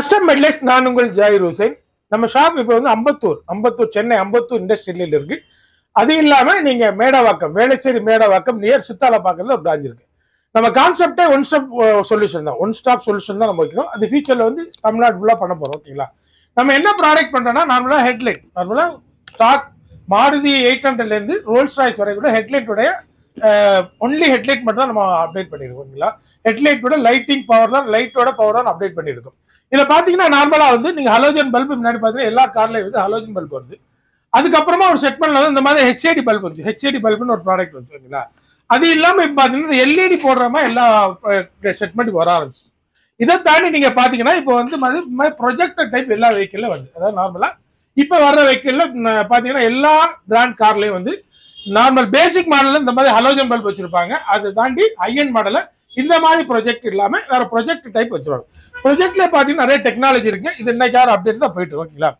Custom மெட்லைஸ் நான் உங்கள் ஜாகிர் ஹுசைன். நம்ம ஷாப் இப்போ வந்து அம்பத்தூர் சென்னை அம்பத்தூர் இண்டஸ்ட்ரியல் இருக்கு. அது இல்லாம நீங்க மேடவாக்கம், வேளச்சேரி மேடவாக்கம் நியர் சித்தால பாக்குறது ஒரு பிரான்ச் இருக்கு. நம்ம கான்செப்டே ஒன் ஸ்டாப் சொல்யூஷன் தான், ஒன் ஸ்டாப் சொல்யூஷன் தான் நம்ம வைக்கிறோம். அது ஃபியூச்சர்ல வந்து தமிழ்நாடு ஃபுல்லா பண்ண போறோம். ஓகேங்களா? நம்ம என்ன ப்ராடக்ட் பண்றோம்னா நார்மலா ஹெட்லைட், நார்மலா ஸ்டாக் மாருதி 800ல இருந்து ரோல்ஸ் ராய்ஸ் வரை கூட ஹெட்லைட் உடைய ஒன்லி ஹெட்லைட் மட்டும் தான் நம்ம அப்டேட் பண்ணிருக்கோம். ஹெட்லைட்டோட லைட்டிங் பவர் தான், லைட்டோட பவர் தான் அப்டேட் பண்ணிருக்கோம். இதுல பாத்தீங்கன்னா நார்மலா வந்து நீங்க ஹலோஜன் பல்பு முன்னாடி பாத்தீங்கன்னா எல்லா கார்லயும் வந்து ஹலோஜன் பல்ப் வருது. அதுக்கப்புறமா ஒரு செட்மெண்ட்ல வந்து இந்த மாதிரி ஹெச்ஏடி பல்ப் வந்து ஹெச்ஏடி பல்புன்னு ஒரு ப்ராடக்ட் வந்து ஓகேங்களா. அது இல்லாம இப்ப பாத்தீங்கன்னா எல்இடி போடுற மாதிரி எல்லா செட்மெண்ட் வர ஆரம்பிச்சு. இதை தாண்டி நீங்க பாத்தீங்கன்னா இப்போ வந்து ப்ரொஜெக்டர் டைப் எல்லா வெஹிக்கிள்ல வருது. அதாவது நார்மலா இப்ப வர்ற வெஹிக்கிள்ல பாத்தீங்கன்னா எல்லா பிராண்ட் கார்லயும் வந்து நார்மல் பேசிக் மாடல்ல இந்த மாதிரி ஹலோஜன் பல்ப் வச்சிருப்பாங்க. அதை தாண்டி ஹையன் மாடல்ல இந்த மாதிரி ப்ரொஜெக்ட் இல்லாம வேற ப்ரொஜெக்ட் டைப் வச்சிருவாங்க. ப்ரொஜெக்ட்ல பாத்தீங்கன்னா நிறைய டெக்னாலஜி இருக்கு. இது இன்னைக்கு அப்டேட் தான் போயிட்டு ஓகேங்களா.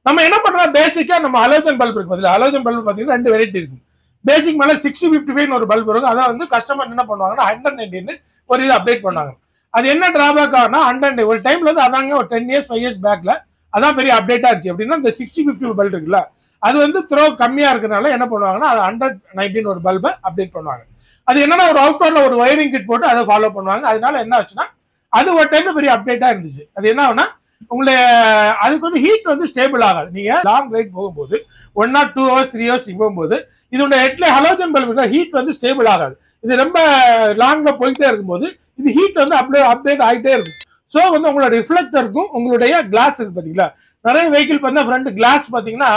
நம்ம என்ன பண்றோம், பேசிக்கா நம்ம ஹலோஜன் பல்ப் இருக்கு பதில் ஹலோஜன் பல்ப் பாத்தீங்கன்னா ரெண்டு வெரைட்டி இருக்கு. பேசிக் மேல 6055 ஒரு பல்ப் இருக்கும். அதான் வந்து கஸ்டமர் என்ன பண்ணுவாங்கன்னா 190 ஒரு இது அப்டேட் பண்ணாங்க. அது என்ன டிராபேக் ஆகுனா 100 ஒரு டைம்ல வந்து அதாங்க ஒரு 10 இயர்ஸ் 5 இயர்ஸ் பேக்ல அதான் பெரிய அப்டேட்டா இருந்துச்சு. அப்படின்னா இந்த 6050 பல்ப் இருக்குல்ல, அது வந்து த்ரோ கம்மியா இருக்கனால என்ன பண்ணுவாங்கன்னா அது 119 ஒரு பல்பை அப்டேட் பண்ணுவாங்க. அது என்னன்னா ஒரு அவுட்டோர்ல ஒரு ஒயரிங் கிட் போட்டு அதை ஃபாலோ பண்ணுவாங்க. அதனால என்ன ஆச்சுன்னா அது ஒரு டைம்ல பெரிய அப்டேட்டா இருந்துச்சு. அது என்ன ஆகுனா உங்களை அதுக்கு வந்து ஹீட் வந்து ஸ்டேபிள் ஆகாது. நீங்க லாங் ரைட் போகும்போது 1 or 2 hours 3 hours போகும்போது இதோட ஹெட்ல ஹலோஜன் பல்பு ஹீட் வந்து ஸ்டேபிள் ஆகாது. இது ரொம்ப லாங்ல போயிட்டே இருக்கும்போது இது ஹீட் வந்து அப்டேட் ஆகிட்டே இருக்கும். ஸோ வந்து உங்களோட ரிஃப்ளெக்டருக்கும் உங்களுடைய கிளாஸ் இருக்கு பாத்தீங்களா, நிறைய வெஹிக்கிள் பார்த்தா ஃப்ரண்ட் கிளாஸ் பாத்தீங்கன்னா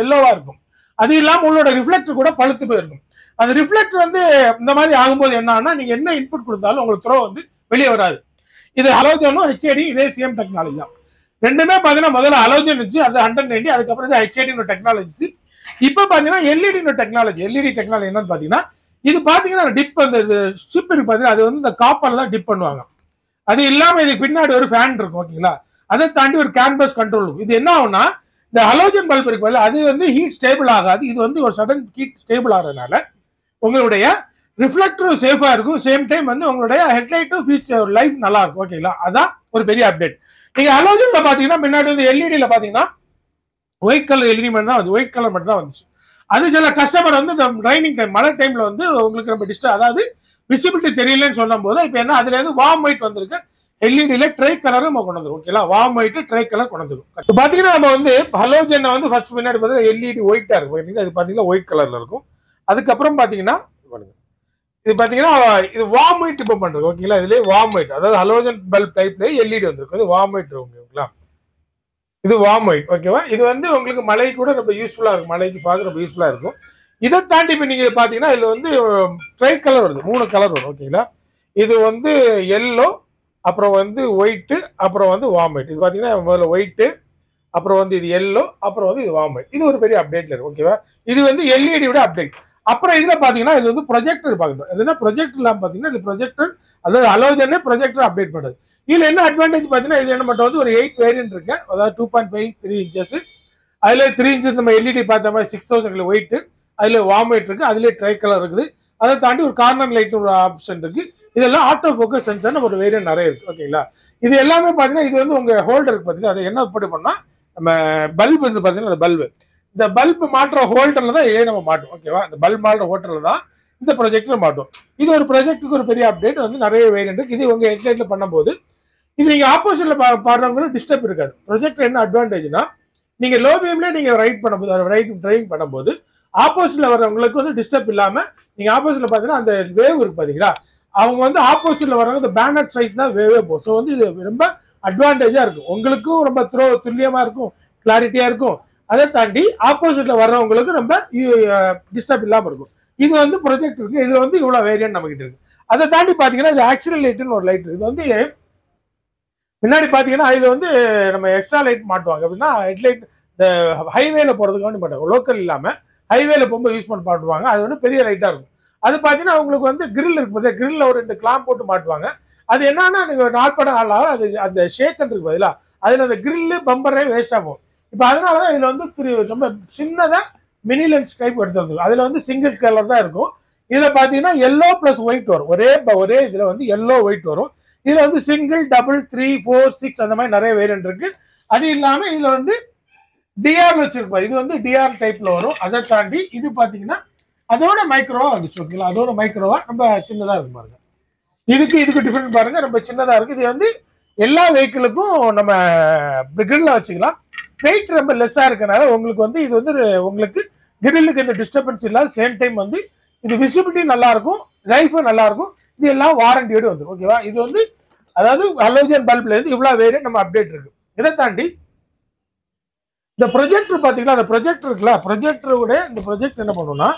எல்லோவா இருக்கும். அது இல்லாம உங்களோட ரிஃப்ளெக்டர் கூட பழுத்து போயிருக்கும். அந்த ரிஃப்ளெக்டர் வந்து இந்த மாதிரி ஆகும்போது என்னன்னா நீங்க என்ன இன்புட் கொடுத்தாலும் உங்களுக்கு த்ரோ வந்து வெளியே வராது. இது ஹலோஜனும் ஹெச்ஏடி இதே சேம் டெக்னாலஜி தான். ரெண்டுமே பாத்தீங்கன்னா முதல்ல ஹலோஜன் இருந்துச்சு, அது 190, அதுக்கப்புறம் ஹெச்ஏடி டெக்னாலஜி. இப்ப பாத்தீங்கன்னா எல்இடி டெக்னாலஜி. எல்இடி டெக்னாலஜி என்னன்னு பாத்தீங்கன்னா இது பாத்தீங்கன்னா டிப் அந்த ஸ்ட்ரிப் இருக்கு பாத்தீங்கன்னா அது வந்து இந்த காப்பர்ல தான் டிப் பண்ணுவாங்க. அது இல்லாம இதுக்கு பின்னாடி ஒரு ஃபேன் இருக்கும் ஓகேங்களா. அதை தாண்டி ஒரு கேன்பஸ் கண்ட்ரோல் இருக்கும். இது என்ன ஆகும்னா இந்த ஹலோஜன் பல்ப் இருக்கு அது வந்து ஹீட் ஸ்டேபிள் ஆகாது. இது வந்து ஒரு சடன் ஹீட் ஸ்டேபிள் ஆகிறதுனால உங்களுடைய ரிஃப்ளெக்டர் சேஃபா இருக்கும். சேம் டைம் வந்து உங்களுடைய ஹெட்லைட்டும் ஃபியூச்சர் லைஃப் நல்லா இருக்கும் ஓகேங்களா. அதான் ஒரு பெரிய அப்டேட். நீங்க ஹலோஜன்ல பாத்தீங்கன்னா முன்னாடி வந்து எல்இடியில பாத்தீங்கன்னா ஒயிட் கலர் எல்இடி மட்டும் தான் வந்து ஒயிட் கலர் மட்டும் தான் வந்துச்சு. அது சில கஸ்டமர் வந்து இந்த ரைனிங் டைம் மழை டைம்ல வந்து உங்களுக்கு ரொம்ப டிஸ்டர்ப், அதாவது விசிபிலிட்டி தெரியலன்னு சொல்லும் போது இப்ப என்ன அதுல இருந்து வார்ம் ஒயிட் வந்திருக்கு. எல்இடியில ட்ரை கலரும் கொண்டு வந்துடும் ஓகேங்களா. வார்ம் ஒயிட் ட்ரை கலர் கொண்டு வந்துடும். பாத்தீங்கன்னா நம்ம வந்து ஹலோஜன் வந்து ஃபர்ஸ்ட் முன்னாடி பார்த்தீங்கன்னா எல்இடி ஒயிட்டா இருக்கும். அது பாத்தீங்கன்னா ஒயிட் கலர்ல இருக்கும். அதுக்கப்புறம் பாத்தீங்கன்னா இது பாத்தீங்கன்னா இது வார்ம் ஒயிட் இப்போ பண்றது ஓகேங்களா. இதுல வார்ம் ஒயிட், அதாவது ஹலோஜன் பல்ப் டைப்ல எல்இடி வந்திருக்கு. இது வார்ம் ஒயிட் ஓகேங்களா. இது வார்ம் ஒயிட் ஓகேவா. இது வந்து உங்களுக்கு மழை கூட ரொம்ப யூஸ்ஃபுல்லா இருக்கும், மழைக்கு பார்க்க ரொம்ப யூஸ்ஃபுல்லா இருக்கும். இதை தாண்டி இப்போ நீங்க பாத்தீங்கன்னா இதுல வந்து ட்ரை கலர் வருது, 3 கலர் வரும் ஓகேங்களா. இது வந்து எல்லோ, அப்புறம் வந்து ஒயிட்டு, அப்புறம் வந்து வார்ம் ஒயிட். இது பாத்தீங்கன்னா முதல்ல ஒயிட்டு, அப்புறம் வந்து இது எல்லோ, அப்புறம் வந்து இது வார்ம் ஒயிட். இது ஒரு பெரிய அப்டேட்ல இருக்கு ஓகேவா. இது வந்து எல்இடியோட அப்டேட். அப்புறம் இதுல பாத்தீங்கன்னா இது வந்து ப்ரொஜெக்டர் பாக்கணும். எதுனா ப்ரொஜெக்டர் இல்லாம பாத்தீங்கன்னா இது ப்ரொஜெக்டர், அதாவது ஹலோஜனே ப்ரொஜெக்டர் அப்டேட் பண்ணுது. இதுல என்ன அட்வான்டேஜ் பாத்தீங்கன்னா இது என்ன மட்டும் வந்து ஒரு 8 வேரியன்ட் இருக்கு. அதாவது 2.5 3 inches, அதுல 3 inches நம்ம எல்இடி பார்த்த மாதிரி 6000 ஒயிட், அதுல வார்ம் ஒயிட் இருக்கு, அதுல ட்ரை கலர் இருக்குது. அதை தாண்டி ஒரு கார்னர் லைட் ஒரு ஆப்ஷன் இருக்கு. இதெல்லாம் ஆட்டோ ஃபோக்கஸ் சென்சர்னு ஒரு வேரியன்ட் நிறைய இருக்கு ஓகேங்களா. இது எல்லாமே பாத்தீங்கன்னா இது வந்து உங்க ஹோல்டருக்கு பாத்தீங்கன்னா அதை என்ன போட்டு பண்ணா நம்ம பல்ப் வந்து பாத்தீங்கன்னா அந்த பல்பு, இந்த பல்ப் மாற்ற ஹோல்டர்ல தான் இதே நம்ம மாட்டோம் ஓகேவா. இந்த பல்ப் மாற்ற ஹோல்டர்ல தான் இந்த ப்ரொஜெக்டர் மாட்டோம். இது ஒரு ப்ரொஜெக்டுக்கு ஒரு பெரிய அப்டேட் வந்து நிறைய வேரியன்ட் இருக்கு. இது உங்க ஹெட்லைட்ல பண்ணும்போது இது நீங்க ஆப்போசிட்ல பாடுறவங்களும் டிஸ்டர்ப் இருக்காது. ப்ரொஜெக்டர் என்ன அட்வான்டேஜ்னா நீங்க லோ பீம்ல நீங்க ரைட் பண்ணும்போது டிரைவிங் பண்ணும்போது ஆப்போசிட்ல வர்றவங்களுக்கு வந்து டிஸ்டர்ப் இல்லாம நீங்க ஆப்போசிட்ல பாத்தீங்கன்னா அந்த வேவ் இருக்கு பாத்தீங்களா, அவங்க வந்து ஆப்போசிட்ல வர்றவங்க இந்த பேனர் சைஸ் தான் வேவே போகும். ஸோ வந்து இது ரொம்ப அட்வான்டேஜா இருக்கும். உங்களுக்கும் ரொம்ப துல்லியமா இருக்கும், கிளாரிட்டியா இருக்கும். அதை தாண்டி ஆப்போசிட்ல வர்றவங்களுக்கு ரொம்ப டிஸ்டர்ப் இல்லாம இருக்கும். இது வந்து ப்ரொஜெக்ட் இருக்கு. இதுல வந்து இவ்வளவு வேரியன்ட் நம்ம கிட்ட இருக்கு. அதை தாண்டி பாத்தீங்கன்னா இது ஆக்சிடென்ட் லைட்னு ஒரு லைட் இருக்கு. இது வந்து முன்னாடி பாத்தீங்கன்னா இதுல வந்து நம்ம எக்ஸ்ட்ரா லைட் மாட்டுவாங்க. அப்படின்னா ஹெட்லைட் இந்த ஹைவேல போறதுக்கு வேண்டி மாட்டாங்க, லோக்கல் இல்லாம ஹைவேல போகும்போது யூஸ் பண்ண மாட்டுவாங்க. அது வந்து பெரிய லைட்டா இருக்கும். அது பாத்தீங்கன்னா உங்களுக்கு வந்து கிரில் இருக்கு பார்த்தா, கிரில்ல ஒரு 2 கிளாம்ப் போட்டு மாட்டுவாங்க. அது என்னன்னா நீங்க நாட்பட நாளாக அது அந்த ஷேக்கன் இருக்கு பதிலா அதுல அந்த கிரில்லு பம்பரே வேஸ்ட் ஆகும். இப்ப அதனாலதான் இதுல வந்து ரொம்ப சின்னதா மினி லென்ஸ் டைப் எடுத்து அதுல வந்து சிங்கிள் கலர் தான் இருக்கும். இதுல பாத்தீங்கன்னா எல்லோ பிளஸ் ஒயிட் வரும். ஒரே இதுல வந்து எல்லோ ஒயிட் வரும். இதுல வந்து சிங்கிள், டபுள், 3, 4, 6 அந்த மாதிரி நிறைய வேரியன்ட் இருக்கு. அது இல்லாம இதுல வந்து டிஆர் வச்சிருப்போம். இது வந்து டிஆர் டைப்ல வரும். அதை தாண்டி இது பாத்தீங்கன்னா அதோட மைக்ரோவா வந்துச்சு. ஓகேங்களா, அதோட மைக்ரோவா ரொம்ப சின்னதா இருக்கு பாருங்க. இதுக்கு டிஃபரெண்ட் பாருங்க, ரொம்ப சின்னதா இருக்கு. இது வந்து எல்லா வெஹிக்கிளுக்கும் நம்ம கிரில்ல வச்சுக்கலாம். வெயிட் ரொம்ப லெஸ்ஸா இருக்கனால உங்களுக்கு வந்து இது வந்து உங்களுக்கு கிரில்லுக்கு எந்த டிஸ்டர்பன்ஸ் இல்லாத சேம் டைம் வந்து இது விசிபிலிட்டி நல்லா இருக்கும், லைஃபும் நல்லா இருக்கும். இது எல்லாம் வாரண்டியோட வந்துடும். ஓகேவா, இது வந்து அதாவது ஹலோஜன் பல்ப்ல இருந்து இவ்வளவு வேரியன்ட் நம்ம அப்டேட் இருக்கு. இதை தாண்டி இந்த ப்ரொஜெக்டர் பாத்தீங்கன்னா, அந்த ப்ரொஜெக்டர் இருக்குல்ல, ப்ரொஜெக்டரோட இந்த ப்ரொஜெக்ட் என்ன பண்ணுவோம்னா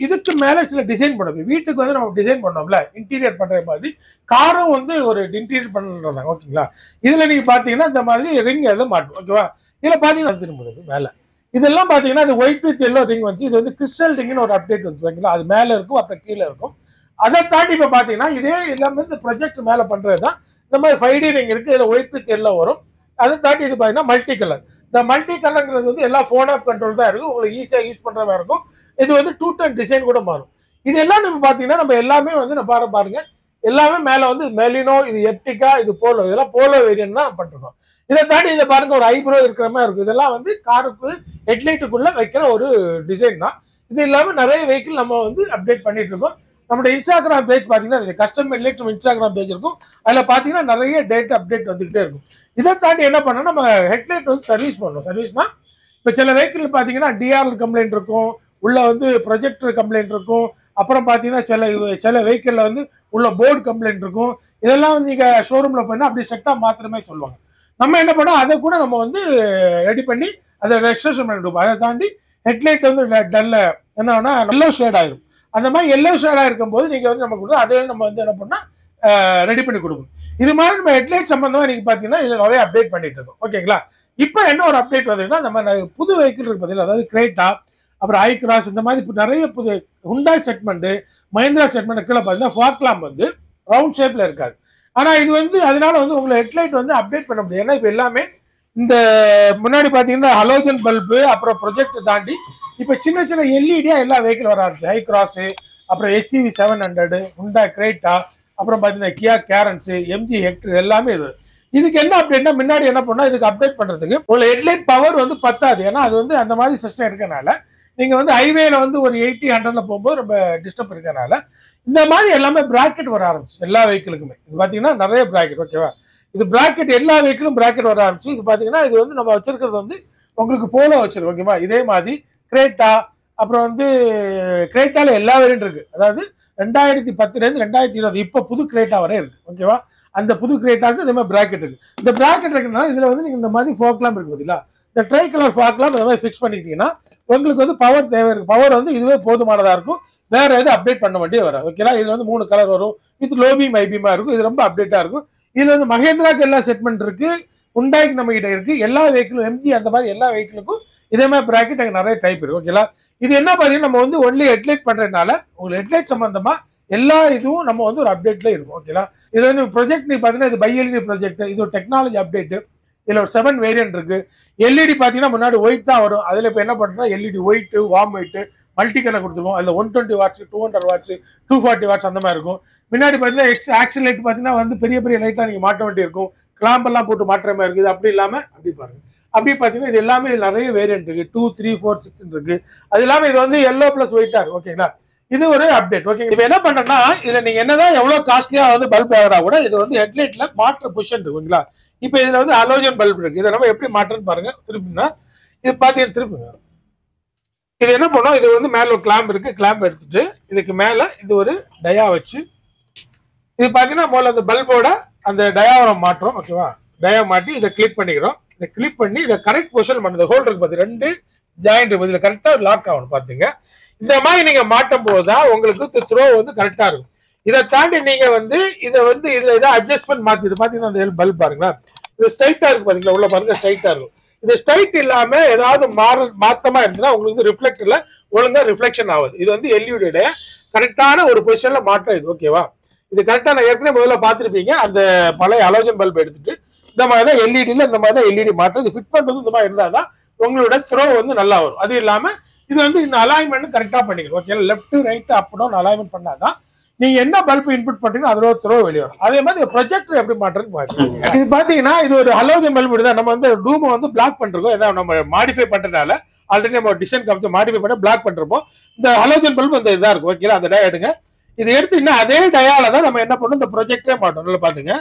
இதுக்கு மேல சில டிசைன் பண்ணுவோம். வீட்டுக்கு வந்து நம்ம டிசைன் பண்ணோம்ல, இன்டீரியர் பண்ற மாதிரி காரும் வந்து ஒரு இன்டீரியர் பண்றதாங்க. ஓகேங்களா, இதுல நீங்க பாத்தீங்கன்னா இந்த மாதிரி ரிங் எதை மாட்டோம். ஓகேவா, இதுல பாத்தீங்கன்னா திரும்ப மேல இதெல்லாம் பாத்தீங்கன்னா அது ஒயிட் வித் எல்லோ ரிங் வந்து இது வந்து கிறிஸ்டல் ரிங்னு ஒரு அப்டேட் வந்து ஓகேங்களா, அது மேல இருக்கும், அப்புறம் கீழே இருக்கும். அதை தாண்டி இப்ப பாத்தீங்கன்னா இதே எல்லாமே இந்த ப்ரொஜெக்ட் மேல பண்றதுதான் இந்த மாதிரி 5D ரிங் இருக்கு. இதுல ஒயிட் வித் எல்லோ வரும். அதை தாண்டி இது பாத்தீங்கன்னா மல்டி கலர். இந்த மல்டி கலர்ங்கிறது வந்து எல்லா போன் ஆப் கண்ட்ரோல் தான் இருக்கும், உங்களுக்கு ஈஸியா யூஸ் பண்ற மாதிரி இருக்கும். இது வந்து 2 டர்ன் டிசைன் கூட மாறும். இது எல்லாம் நம்ம பாத்தீங்கன்னா நம்ம எல்லாமே வந்து நான் பாருங்க எல்லாமே மேல வந்து மெலினோ, இது எர்டிகா, இது போலோ, இதெல்லாம் போலோ வேரியன்ட் தான் பண்ணிருக்கோம். இதை தாண்டி இதை பாருங்க ஒரு ஐப்ரோ இருக்கிற மாதிரி இருக்கும். இதெல்லாம் வந்து காருக்கு ஹெட்லைட்டுக்குள்ள வைக்கிற ஒரு டிசைன் தான். இது இல்லாம நிறைய வெஹிக்கிள் நம்ம வந்து அப்டேட் பண்ணிட்டு இருக்கோம். நம்மளோட இன்ஸ்டாகிராம் பேஜ் பாத்தீங்கன்னா கஸ்டம் ஹெட்லைட் இன்ஸ்டாகிராம் பேஜ் இருக்கும். அதுல பாத்தீங்கன்னா நிறைய டேட் அப்டேட் வந்துகிட்டே இருக்கும். இதை தாண்டி என்ன பண்ணோம், நம்ம ஹெட்லைட் வந்து சர்வீஸ் பண்ணணும். சர்வீஸ்னா இப்ப சில வெஹிக்கிள் பாத்தீங்கன்னா டிஆர் கம்ப்ளைண்ட் இருக்கும், உள்ள வந்து ப்ரொஜெக்டர் கம்ப்ளைண்ட் இருக்கும், அப்புறம் பாத்தீங்கன்னா சில வெஹிக்கிள்ல வந்து உள்ள போர்டு கம்ப்ளைண்ட் இருக்கும். இதெல்லாம் வந்து நீங்க ஷோரூம்ல போனா அப்படி செட்டா மாத்திரமே சொல்லுவாங்க. நம்ம என்ன பண்ணோம், அதை கூட நம்ம வந்து ரெடி பண்ணி அதை ரெஜிஸ்ட்ரேஷன் பண்ணிடுவோம். அதை தாண்டி ஹெட்லைட் வந்து டல்ல என்னன்னா எல்லோ ஷேட் ஆயிரும். அந்த மாதிரி எல்லோ ஷேடா இருக்கும் போது நீங்க வந்து நம்ம கொடுத்து அதை நம்ம வந்து என்ன பண்ணா ரெடி பண்ணி கொடுக்கும். இது மாதிரி நம்ம ஹெட்லைட் சம்பந்தமா நீங்க பாத்தீங்கன்னா இதுல நிறைய அப்டேட் பண்ணிட்டு இருக்கோம். ஓகேங்களா, இப்போ என்ன ஒரு அப்டேட் வந்ததுன்னா நம்ம புது வெஹிக்கிள் இருக்கு பாத்தீங்களா, அதாவது கிரேட்டா, அப்புறம் ஐ கிராஸ், இந்த மாதிரி நிறைய புது ஹுண்டாய் செக்மெண்ட், மஹிந்திரா செக்மெண்ட் கீழே பாத்தீங்கன்னா ஃபாக் லாம்ப் வந்து ரவுண்ட் ஷேப்ல இருக்காது. ஆனா இது வந்து அதனால வந்து உங்களை ஹெட்லைட் வந்து அப்டேட் பண்ண முடியும். ஏன்னா இப்ப எல்லாமே இந்த முன்னாடி பாத்தீங்கன்னா ஹலோஜன் பல்பு, அப்புறம் ப்ரொஜெக்ட் தாண்டி இப்ப சின்ன சின்ன எல்இடியா எல்லா வெஹிக்கிள் வர ஆரம்பிச்சு. ஹை கிராஸ், அப்புறம் HCV 700, ஹுண்டாய் கிரேட்டா, அப்புறம் பாத்தீங்கன்னா கியா கேரன்ஸ், MG ஹெக்டர், எல்லாமே இதுக்கு என்ன அப்டேட்னா முன்னாடி என்ன பண்ணா இதுக்கு அப்டேட் பண்றதுக்கு உள்ள ஹெட்லைட் பவர் வந்து பத்தாது. ஏன்னா அது வந்து அந்த மாதிரி சிஸ்டம் இருக்கனால நீங்க வந்து ஹைவேல வந்து ஒரு 80-100ல போகும்போது ரொம்ப டிஸ்டர்ப் இருக்கனால இந்த மாதிரி எல்லாமே பிராக்கெட் வர ஆரம்பிச்சு எல்லா வெஹிக்கிளுக்குமே. இது பாத்தீங்கன்னா நிறைய பிராக்கெட். ஓகேவா, இது பிராக்கெட் எல்லா வெஹிக்கிளும் பிராக்கெட் வர ஆரம்பிச்சு. இது பாத்தீங்கன்னா இது வந்து நம்ம வச்சிருக்கிறது வந்து உங்களுக்கு போலோ வச்சிருக்கோம். ஓகேவா, இதே மாதிரி கிரேட்டா, அப்புறம் வந்து கிரேட்டால எல்லா வேரியன்ட் இருக்கு. அதாவது 2010ல இருந்து 2020 இப்ப புது கிரேட்டா வரை இருக்கு. ஓகேவா, அந்த புது கிரேட்டாக்கு இதே மாதிரி பிராக்கெட் இருக்கு. இந்த பிராக்கெட் இருக்குனால இதுல வந்து நீங்க இந்த மாதிரி ஃபோக்லாம் இருக்கு பாத்தீங்களா, இந்த ட்ரை கலர் ஃபாக்லாம் இந்த மாதிரி ஃபிக்ஸ் பண்ணிக்கிட்டீங்கன்னா உங்களுக்கு வந்து பவர் தேவை இருக்கு. பவர் வந்து இதுவே போதுமானதா இருக்கும், வேற எதுவும் அப்டேட் பண்ண வேண்டிய வராது. ஓகேங்களா, இதுல வந்து 3 கலர் வரும். இது லோ பீம், ஹை பீமா இருக்கும். இது ரொம்ப அப்டேட்டா இருக்கும். இதுல வந்து மஹேந்திராக்கு எல்லா செக்மெண்ட் இருக்கு, ஹுண்டாய்க்கு நம்ம கிட்ட இருக்கு. எல்லா வெஹிக்கிளும் MG அந்த மாதிரி எல்லா வெஹிக்கிளுக்கும் இதே மாதிரி பிராக்கெட் அங்க நிறைய டைப் இருக்கு. ஓகேங்களா, இது என்ன பாத்தீங்கன்னா நம்ம வந்து ஒன்லி ஹெட்லைட் பண்றதுனால உங்களுக்கு ஹெட்லைட் சம்பந்தமா எல்லா இதுவும் நம்ம வந்து ஒரு அப்டேட்ல இருக்கும். ஓகேங்களா, இது வந்து ப்ரொஜெக்ட் நீ பாத்தீங்கன்னா இது பை-எல்இடி ப்ரொஜெக்ட், இது ஒரு டெக்னாலஜி அப்டேட். இதுல ஒரு 7 வேரியன்ட் இருக்கு. எல்இடி பாத்தீங்கன்னா முன்னாடி ஒயிட் தான் வரும். அதுல இப்ப என்ன பண்றோம்னா LED white, warm white, multi colour கொடுத்துருவோம். அதுல 120 வாட்ஸ், 200 வாட்ஸ், 240 வாட்ஸ் அந்த மாதிரி இருக்கும். முன்னாடி பாத்தீங்கன்னா ஆக்சன் லைட் பாத்தீங்கன்னா வந்து பெரிய பெரிய லைட்லாம் நீங்க மாட்ட வேண்டி இருக்கும், கிளாம்ப் எல்லாம் போட்டு மாட்டுற மாதிரி இருக்குது. அப்படி இல்லாம அப்படி பாருங்க, அப்படி பாத்தீங்கன்னா இது எல்லாமே இது நிறைய வேரியன்ட் இருக்கு. 2, 3, 4, 6 இருக்கு. அது இல்லாம இது வந்து எல்லோ பிளஸ் ஒயிட்டா இருக்கு. ஓகேங்களா, இது ஒரு அப்டேட். ஓகே, இப்ப என்ன பண்றேன்னா இதுல நீங்க என்னதான் எவ்வளவு காஸ்ட்லியா வந்து பல்ப் ஆகிறா கூட இது வந்து ஹெட்லைட்ல மாற்ற பொசிஷன் இருக்கு. ஓகேங்களா, இப்ப இதுல வந்து ஹலோஜன் பல்ப் இருக்கு. இதை நம்ம எப்படி மாற்றன்னு பாருங்க. திருப்பினா இது பாத்தீங்கன்னா திருப்புங்க. இது என்ன பண்ணும், இது வந்து மேல ஒரு கிளாம்ப் இருக்கு. கிளாம்ப் எடுத்துட்டு இதுக்கு மேல இது ஒரு டயா வச்சு இது பாத்தீங்கன்னா முதல்ல அந்த பல்போட அந்த டயாவை மாற்றோம். ஓகேவா, டயா மாட்டி இதை கிளிப் பண்ணிக்கிறோம். இதை கிளிப் பண்ணி இதை கரெக்ட் பொசிஷன் பண்ணுது. ஹோல்டர் இருக்கு பாத்து 2 ஜாயிண்ட் இருக்கு, இதுல கரெக்டா லாக் ஆகணும். பாத்தீங்க, இந்த மாதிரி நீங்க மாட்டும் போதுதான் உங்களுக்கு த்ரோ வந்து கரெக்டா இருக்கும். இதை தாண்டி நீங்க வந்து இதை வந்து இதுல ஏதாவது அட்ஜஸ்ட்மெண்ட் மாத்தி இது பாத்தீங்கன்னா அந்த பல்ப் பாருங்களா, இது ஸ்ட்ரைட்டா இருக்கு பாத்தீங்களா, உள்ள பாருங்க ஸ்ட்ரைட்டா இருக்கும். இது ஸ்ட்ரைட் இல்லாம ஏதாவது மாத்தமா இருந்துச்சுன்னா உங்களுக்கு ரிஃப்ளெக்டர்ல ஒழுங்கா ரிஃப்ளெக்ஷன் ஆகுது. இது வந்து எல்இடி கரெக்டான ஒரு பொசிஷன்ல மாற்றம் இது. ஓகேவா, இது கரெக்டா நான் ஏற்கனவே முதல்ல பாத்திருப்பீங்க. அந்த பழைய ஹலோஜன் பல்ப் எடுத்துட்டு இந்த மாதிரி தான் எல்இடில இந்த மாதிரி தான் எல்இடி மாற்றம். இது ஃபிட் பண்றது இந்த மாதிரி இருந்தாதான் உங்களோட த்ரோ வந்து நல்லா வரும். அது இல்லாம இது வந்து இந்த அலைன்மெண்ட் கரெக்டா பண்ணிக்கணும். Okay, left right up down alignment பண்ணாதான் நீங்க என்ன பல்ப் இன்புட் பண்றீங்களோ அதோட த்ரோ வெளியே வரும். அதே மாதிரி ப்ரொஜெக்டர் எப்படி மாற்றுறது பாருங்க. இது பாத்தீங்கன்னா இது ஒரு ஹலோஜன் பல்ப் தான். நம்ம வந்து டூமை வந்து பிளாக் பண்றோம், ஏதாவது நம்ம மாடிஃபை பண்றதுனால ஆல்ரெடி நம்ம டிசைன் காமிச்சு மாடிஃபை பண்ணி பிளாக் பண்றப்போ இந்த ஹலோஜன் பல்ப் இந்த இதா இருக்கும். ஓகே, அந்த டயோடுங்க இதை எடுத்து இன்னும் அதே டயால தான் நம்ம என்ன பண்ணணும், இந்த ப்ரொஜெக்டரே மாட்டோம். நல்லா பாத்துங்க,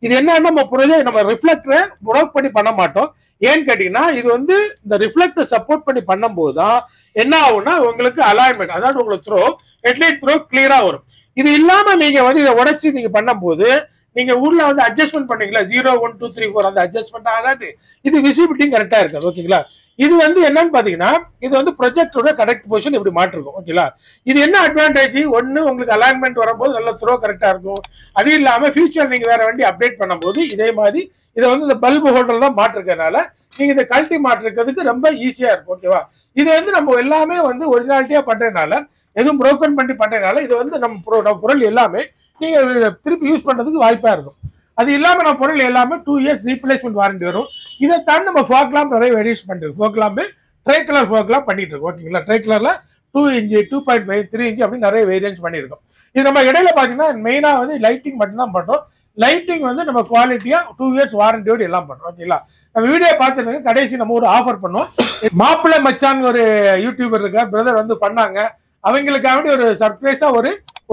இது என்ன நம்ம ரிஃப்ளெக்டரை ஒர்க் பண்ணி பண்ண மாட்டோம். ஏன்னு கேட்டீங்கன்னா இது வந்து இந்த ரிஃப்ளெக்டர் சப்போர்ட் பண்ணி பண்ணும் போதுதான் என்ன ஆகும்னா உங்களுக்கு அலைன்மெண்ட், அதாவது உங்களுக்கு த்ரோ ஹெட்லைட் த்ரோ கிளியரா வரும். இது இல்லாம நீங்க வந்து இதை உடைச்சு நீங்க பண்ணும் போது நீங்க ஊர்ல வந்து அட்ஜஸ்ட்மெண்ட் பண்ணீங்களா 0 1 2 3 4 அந்த அட்ஜஸ்ட்மெண்ட் ஆகாது. இது விசிபிலிட்டி கரெக்டா இருக்காது. ஓகேங்களா, இது வந்து என்னன்னு பாத்தீங்கன்னா இது வந்து ப்ரொஜெக்டரோட கரெக்ட் பொசிஷன் இப்படி மாற்றிருக்கும். ஓகேங்களா, இது என்ன அட்வான்டேஜ், ஒன்னு உங்களுக்கு அலைன்மெண்ட் வரும்போது நல்ல த்ரோ கரெக்டா இருக்கும். அது இல்லாம ஃபியூச்சர் நீங்க வேற வண்டி அப்டேட் பண்ணும்போது இதே மாதிரி இதை வந்து இந்த பல்பு ஹோல்டர் தான் மாற்றிருக்கனால நீங்க இதை கழட்டி மாற்றிருக்கிறதுக்கு ரொம்ப ஈஸியா இருக்கும். ஓகேவா, இது வந்து நம்ம எல்லாமே வந்து ஒரிஜினாலிட்டியா பண்றதுனால எதுவும் புரோக்கன் பண்ணி பண்றதுனால இது வந்து நம்ம பொருள் எல்லாமே நீங்க திருப்பி யூஸ் பண்றதுக்கு வாய்ப்பா இருக்கும். அது இல்லாம நம்ம பொருள் எல்லாமே 2 years ரீப்ளேஸ்மெண்ட் வாரண்டி வரும். இதை தாண்டி நம்ம ஃபோக் லாம்ப் நிறைய வேரியேஷன் பண்ணிருக்கோம். Folk lamp try colour folk lamp பண்ணிட்டு இருக்கோம். ஓகேங்களா, ட்ரை கலர்ல 2 inch 2.5 3 inch அப்படி நிறைய வேரியன்ஸ் பண்ணியிருக்கோம். இது நம்ம இடையில பாத்தீங்கன்னா மெயினா வந்து லைட்டிங் மட்டும் தான் பண்றோம். லைட்டிங் வந்து நம்ம குவாலிட்டியா 2 years வாரண்டியோடு எல்லாம் பண்றோம். ஓகேங்களா, நம்ம வீடியோ பார்த்துருங்க. கடைசி நம்ம ஒரு ஆஃபர் பண்ணோம். மாப்பிள்ளை மச்சான் ஒரு யூடியூபர் இருக்க பிரதர் வந்து பண்ணாங்க. அவங்களுக்காக ஒரு சர்ப்ரைஸா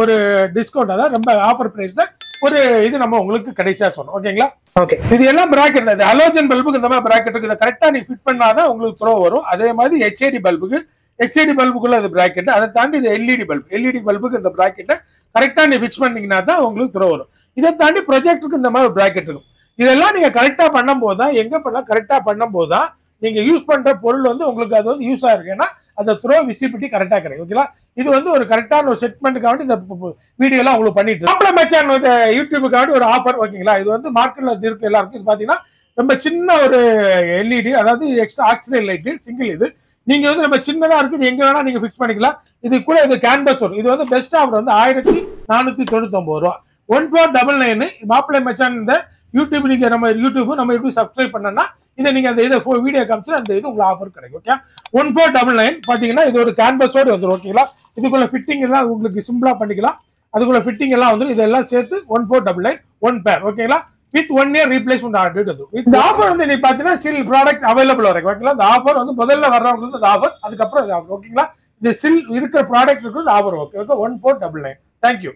ஒரு டிஸ்கவுண்ட், அதாவது ரொம்ப ஆஃபர் பிரைஸ்ல ஒரு இது நம்ம உங்களுக்கு கடைசியா சொன்னோம். ஓகேங்களா, ஓகே, இது எல்லாம் பிராக்கெட் தான். ஹலோஜன் பல்புக்கு இந்த மாதிரி பிராக்கெட் இருக்கு. இதை கரெக்டா நீ ஃபிட் பண்ணாதான் உங்களுக்கு த்ரோ வரும். அதே மாதிரி ஹெச்ஐடி பல்புக்குள்ள அது பிராக்கெட். அதை தாண்டி இது எல்இடி பல்புக்கு இந்த பிராக்கெட்டை கரெக்டா நீ ஃபிக்ஸ் பண்ணீங்கன்னா தான் உங்களுக்கு த்ரோ வரும். இதை தாண்டி ப்ரொஜெக்டருக்கு இந்த மாதிரி பிராக்கெட் இருக்கும். இதெல்லாம் நீங்க கரெக்டா பண்ணும் போதுதான் எங்க பண்ணலாம், கரெக்டா பண்ணும் போதுதான் நீங்க யூஸ் பண்ற பொருள் வந்து உங்களுக்கு அது வந்து யூஸ் ஆயிருக்கு. ஏன்னா அந்த த்ரோ விசிபிலிட்டி கரெக்டா கிடைக்கும். ஓகேங்களா, இது வந்து ஒரு கரெக்டான ஒரு செட்மெண்ட்டுக்காக இந்த வீடியோ எல்லாம் உங்களுக்கு பண்ணிட்டு மாப்பிள்ளை மச்சான் வந்து யூடியூபுக்காக ஒரு ஆஃபர். ஓகேங்களா, இது வந்து மார்க்கெட்ல இருக்கு எல்லாருக்கும். இது பாத்தீங்கன்னா ரொம்ப சின்ன ஒரு எல்இடி, அதாவது எக்ஸ்ட்ரா ஆக்சிடென்ட் லைட் சிங்கிள். இது நீங்க வந்து நம்ம சின்னதா இருக்குது, எங்க வேணா நீங்க ஃபிக்ஸ் பண்ணிக்கலாம். இது கூட இது கேன்பஸ் வரும். இது வந்து பெஸ்ட் ஆஃபர் வந்து 1499 ரூபா. 1499 மாப்பிள்ளை மச்சான் இந்த யூடியூப். நீங்க நம்ம எப்படி சப்ஸ்கிரைப் பண்ணனா இதை நீங்க அந்த இதை வீடியோ காமிச்சு அந்த இது உங்களுக்கு ஆஃபர் கிடைக்கும். ஓகே, 1499 பாத்தீங்கன்னா இது ஒரு கேன்பஸோடு வந்துடும். ஓகேங்களா, இதுக்குள்ள ஃபிட்டிங் எல்லாம் உங்களுக்கு சிம்பிளா பண்ணிக்கலாம். அதுக்குள்ள ஃபிட்டிங் எல்லாம் வந்துடும். இதெல்லாம் சேர்த்து 1499 1 பேர். ஓகேங்களா, வித் 1 year ரீப்ளேஸ்மெண்ட் ஆர்டர். இந்த ஆஃபர் வந்து நீ பாத்தீங்கன்னா ஸ்டில் ப்ராடக்ட் அவைலபிள் வரைக்கும். ஓகேங்களா, இந்த ஆஃபர் வந்து முதல்ல வர்றவங்களுக்கு இந்த ஆஃபர், அதுக்கப்புறம் இது ஆஃபர். ஓகேங்களா, இது ஸ்டில் இருக்கிற ப்ராடக்ட் இருக்கு ஆஃபர். ஓகே, 1499. தேங்க்யூ.